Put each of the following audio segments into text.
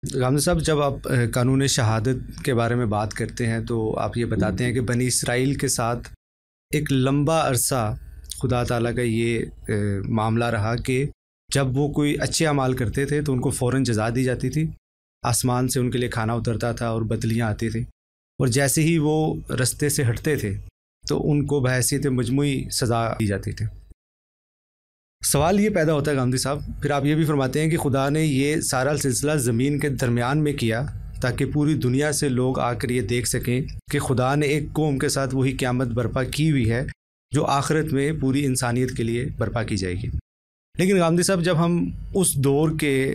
غامدی صاحب، جب آپ قانون شہادت کے بارے میں بات کرتے ہیں تو آپ یہ بتاتے ہیں کہ بنی اسرائیل کے ساتھ ایک لمبا عرصہ خدا تعالیٰ کا یہ معاملہ رہا کہ جب وہ کوئی اچھے اعمال کرتے تھے تو ان کو فوراً جزا دی جاتی تھی، آسمان سے ان کے لیے کھانا اترتا تھا اور بدلیاں آتی تھیں، اور جیسے ہی وہ رستے سے ہٹتے تھے تو ان کو بحیثیت مجموعی سزا دی جاتی تھی۔ سوال یہ پیدا ہوتا ہے غامدی صاحب، پھر آپ یہ بھی فرماتے ہیں کہ خدا نے یہ سارا سلسلہ زمین کے درمیان میں کیا تاکہ پوری دنیا سے لوگ آ کر یہ دیکھ سکیں کہ خدا نے ایک قوم کے ساتھ وہی قیامت برپا کی ہوئی ہے جو آخرت میں پوری انسانیت کے لیے برپا کی جائے گی۔ لیکن غامدی صاحب، جب ہم اس دور کے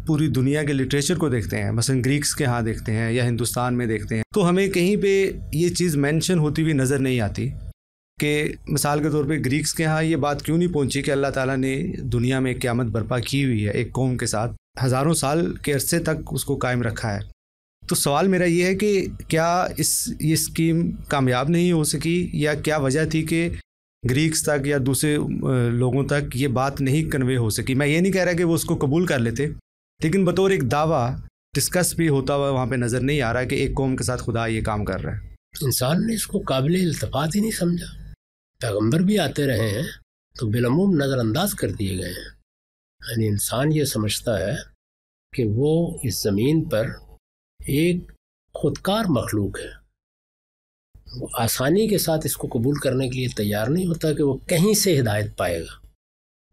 پوری دنیا کے لٹریچر کو دیکھتے ہیں، مثلا گریکس کے ہاں دیکھتے ہیں یا ہندوستان میں دیکھتے ہیں، تو ہمیں کہیں پہ یہ چیز مینشن ہوتی ہوئی نظر نہیں آتی کہ مثال کے طور پہ گریکس کے ہاں یہ بات کیوں نہیں پہنچی کہ اللہ تعالیٰ نے دنیا میں ایک قیامت برپا کی ہوئی ہے ایک قوم کے ساتھ، ہزاروں سال کے عرصے تک اس کو قائم رکھا ہے۔ تو سوال میرا یہ ہے کہ کیا یہ اسکیم کامیاب نہیں ہو سکی، یا کیا وجہ تھی کہ گریکس تک یا دوسرے لوگوں تک یہ بات نہیں کنوے ہو سکی؟ میں یہ نہیں کہہ رہا کہ وہ اس کو قبول کر لیتے، لیکن بطور ایک دعویٰ ڈسکس بھی ہوتا ہوا وہاں پہ نظر نہیں آ رہا کہ ایک قوم کے ساتھ خدا یہ کام کر رہا ہے۔ انسان نے اس کو قابل التفات ہی نہیں سمجھا، پیغمبر بھی آتے رہے ہیں تو بالعموم نظر انداز کر دیے گئے ہیں۔ یعنی انسان یہ سمجھتا ہے کہ وہ اس زمین پر ایک خودکار مخلوق ہے، وہ آسانی کے ساتھ اس کو قبول کرنے کے لیے تیار نہیں ہوتا کہ وہ کہیں سے ہدایت پائے گا۔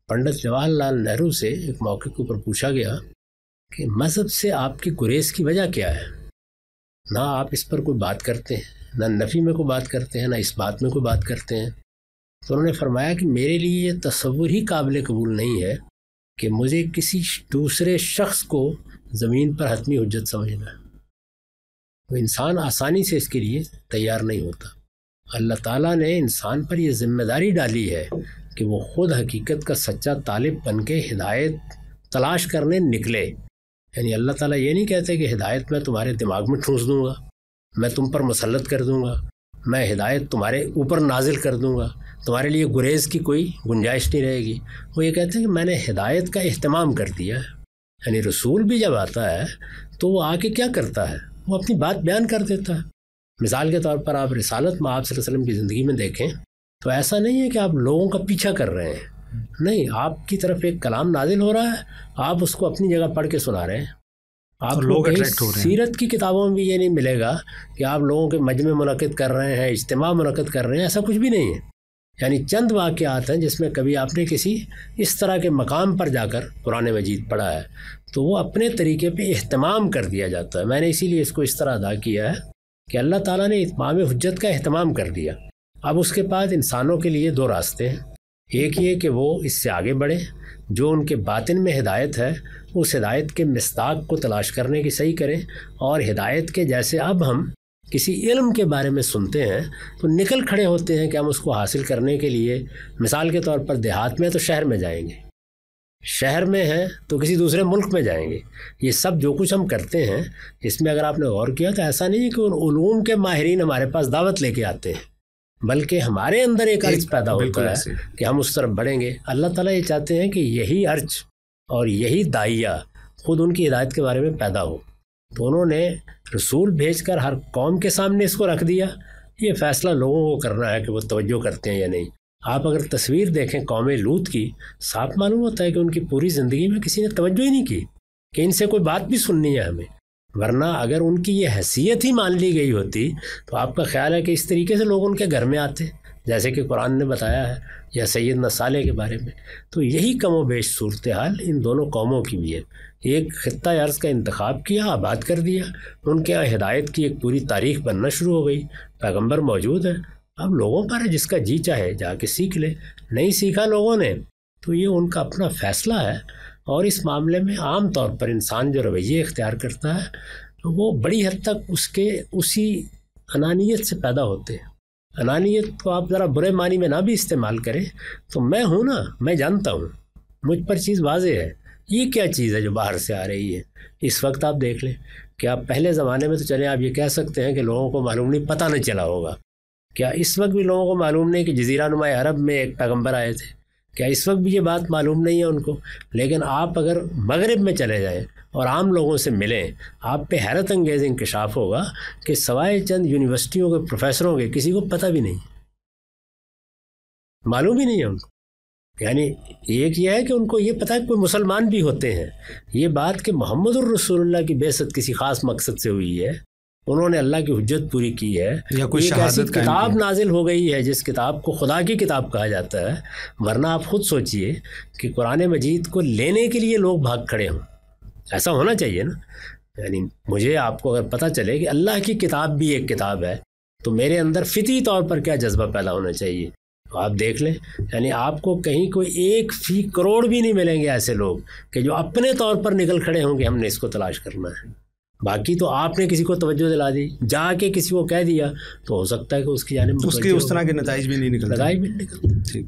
پنڈت جواہر لال نہرو سے ایک موقع کے اوپر پوچھا گیا کہ مذہب سے آپ کی گریز کی وجہ کیا ہے؟ نہ آپ اس پر کوئی بات کرتے ہیں، نہ نفی میں کوئی بات کرتے ہیں، نہ اس بات میں کوئی بات کرتے ہیں۔ تو انہوں نے فرمایا کہ میرے لیے یہ تصور ہی قابل قبول نہیں ہے کہ مجھے کسی دوسرے شخص کو زمین پر حتمی حجت سمجھنا ہے۔ تو انسان آسانی سے اس کے لیے تیار نہیں ہوتا۔ اللہ تعالیٰ نے انسان پر یہ ذمہ داری ڈالی ہے کہ وہ خود حقیقت کا سچا طالب بن کے ہدایت تلاش کرنے نکلے۔ یعنی اللہ تعالیٰ یہ نہیں کہتے کہ ہدایت میں تمہارے دماغ میں ٹھونس دوں گا، میں تم پر مسلط کر دوں گا، میں ہدایت تمہارے اوپر نازل کر دوں گا، تمہارے لیے گریز کی کوئی گنجائش نہیں رہے گی۔ وہ یہ کہتے ہیں کہ میں نے ہدایت کا اہتمام کر دیا ہے۔ یعنی رسول بھی جب آتا ہے تو وہ آ کے کیا کرتا ہے؟ وہ اپنی بات بیان کر دیتا ہے۔ مثال کے طور پر آپ رسالت میں آپ صلی اللہ علیہ وسلم کی زندگی میں دیکھیں تو ایسا نہیں ہے کہ آپ لوگوں کا پیچھا کر رہے ہیں، نہیں، آپ کی طرف ایک کلام نازل ہو رہا ہے، آپ اس کو اپنی جگہ پڑھ کے سنا رہے ہیں۔ آپ لوگ سیرت کی کتابوں میں بھی یہ نہیں ملے گا کہ آپ لوگوں کے مجمع منعقد کر رہے ہیں، اجتماع منعقد کر رہے ہیں، ایسا کچھ بھی نہیں ہے۔ یعنی چند واقعات ہیں جس میں کبھی آپ نے کسی اس طرح کے مقام پر جا کر قرآن مجید پڑھا ہے تو وہ اپنے طریقے پہ اہتمام کر دیا جاتا ہے۔ میں نے اسی لیے اس کو اس طرح ادا کیا ہے کہ اللہ تعالیٰ نے اتمام حجت کا اہتمام کر دیا۔ اب اس کے بعد انسانوں کے لیے دو راستے ہیں، ایک یہ کہ وہ اس سے آگے بڑھیں، جو ان کے باطن میں ہدایت ہے اس ہدایت کے مصداق کو تلاش کرنے کی صحیح کریں، اور ہدایت کے جیسے اب ہم کسی علم کے بارے میں سنتے ہیں تو نکل کھڑے ہوتے ہیں کہ ہم اس کو حاصل کرنے کے لیے مثال کے طور پر دیہات میں تو شہر میں جائیں گے، شہر میں ہیں تو کسی دوسرے ملک میں جائیں گے۔ یہ سب جو کچھ ہم کرتے ہیں اس میں اگر آپ نے غور کیا تو ایسا نہیں ہے کہ ان علوم کے ماہرین ہمارے پاس دعوت لے کے آتے ہیں، بلکہ ہمارے اندر ایک عرض پیدا ہوتا ہے کہ ہم اس طرف بڑھیں گے۔ اللہ تعالیٰ یہ چاہتے ہیں کہ یہی عرض اور یہی داعیہ خود ان کی ہدایت کے بارے میں پیدا ہو۔ تو انہوں نے رسول بھیج کر ہر قوم کے سامنے اس کو رکھ دیا، یہ فیصلہ لوگوں کو کرنا ہے کہ وہ توجہ کرتے ہیں یا نہیں۔ آپ اگر تصویر دیکھیں قوم لوط کی، صاف معلوم ہوتا ہے کہ ان کی پوری زندگی میں کسی نے توجہ ہی نہیں کی کہ ان سے کوئی بات بھی سننی ہے ہمیں، ورنہ اگر ان کی یہ حیثیت ہی مان لی گئی ہوتی تو آپ کا خیال ہے کہ اس طریقے سے لوگ ان کے گھر میں آتے جیسے کہ قرآن نے بتایا ہے، یا سیدنا صالح کے بارے میں۔ تو یہی کم و بیش صورتحال ان دونوں قوموں کی بھی ہے۔ ایک خطہ ارض کا انتخاب کیا، آباد کر دیا، ان کے ہدایت کی ایک پوری تاریخ بننا شروع ہو گئی، پیغمبر موجود ہے، اب لوگوں پر ہے جس کا جی چاہے جا کے سیکھ لے، نہیں سیکھا لوگوں نے تو یہ ان کا اپنا فیصلہ ہے۔ اور اس معاملے میں عام طور پر انسان جو رویے اختیار کرتا ہے وہ بڑی حد تک اسی انانیت سے پیدا ہوتے ہیں۔ انانیت کو آپ ذرا برے معنی میں نہ بھی استعمال کریں تو میں ہوں نا، میں جانتا ہوں، مجھ پر چیز واضح ہے، یہ کیا چیز ہے جو باہر سے آ رہی ہے۔ اس وقت آپ دیکھ لیں کہ آپ پہلے زمانے میں تو چلیں آپ یہ کہہ سکتے ہیں کہ لوگوں کو معلوم نہیں، پتہ نہیں چلا ہوگا، کیا اس وقت بھی لوگوں کو معلوم نہیں کہ جزیرہ نما عرب میں ایک پیغمبر آئے تھے؟ کیا اس وقت بھی یہ بات معلوم نہیں ہے ان کو؟ لیکن آپ اگر مغرب میں چلے جائیں اور عام لوگوں سے ملیں، آپ پہ حیرت انگیز انکشاف ہوگا کہ سوائے چند یونیورسٹیوں کے پروفیسروں کے کسی کو پتہ بھی نہیں، معلوم ہی نہیں ہے ان کو۔ یعنی ایک یہ ہے کہ ان کو یہ پتہ ہے کہ کوئی مسلمان بھی ہوتے ہیں، یہ بات کہ محمد الرسول اللہ کی بعثت کسی خاص مقصد سے ہوئی ہے، انہوں نے اللہ کی حجت پوری کی ہے، یا کوئی ایک ایسی شہادت کتاب نازل ہو گئی ہے جس کتاب کو خدا کی کتاب کہا جاتا ہے۔ ورنہ آپ خود سوچئے کہ قرآن مجید کو لینے کے لیے لوگ بھاگ کھڑے ہوں، ایسا ہونا چاہیے نا۔ یعنی مجھے آپ کو اگر پتہ چلے کہ اللہ کی کتاب بھی ایک کتاب ہے تو میرے اندر فطری طور پر کیا جذبہ پیدا ہونا چاہیے، تو آپ دیکھ لیں۔ یعنی آپ کو کہیں کوئی 1/1000 بھی نہیں ملیں گے ایسے لوگ کہ جو اپنے طور پر نکل کھڑے ہوں کہ ہم نے اس کو تلاش کرنا ہے۔ باقی تو آپ نے کسی کو توجہ دلا دی، جا کے کسی کو کہہ دیا، تو ہو سکتا ہے کہ اس کی جانب اس طرح کے نتائج بھی نہیں نکلتے۔ ٹھیک۔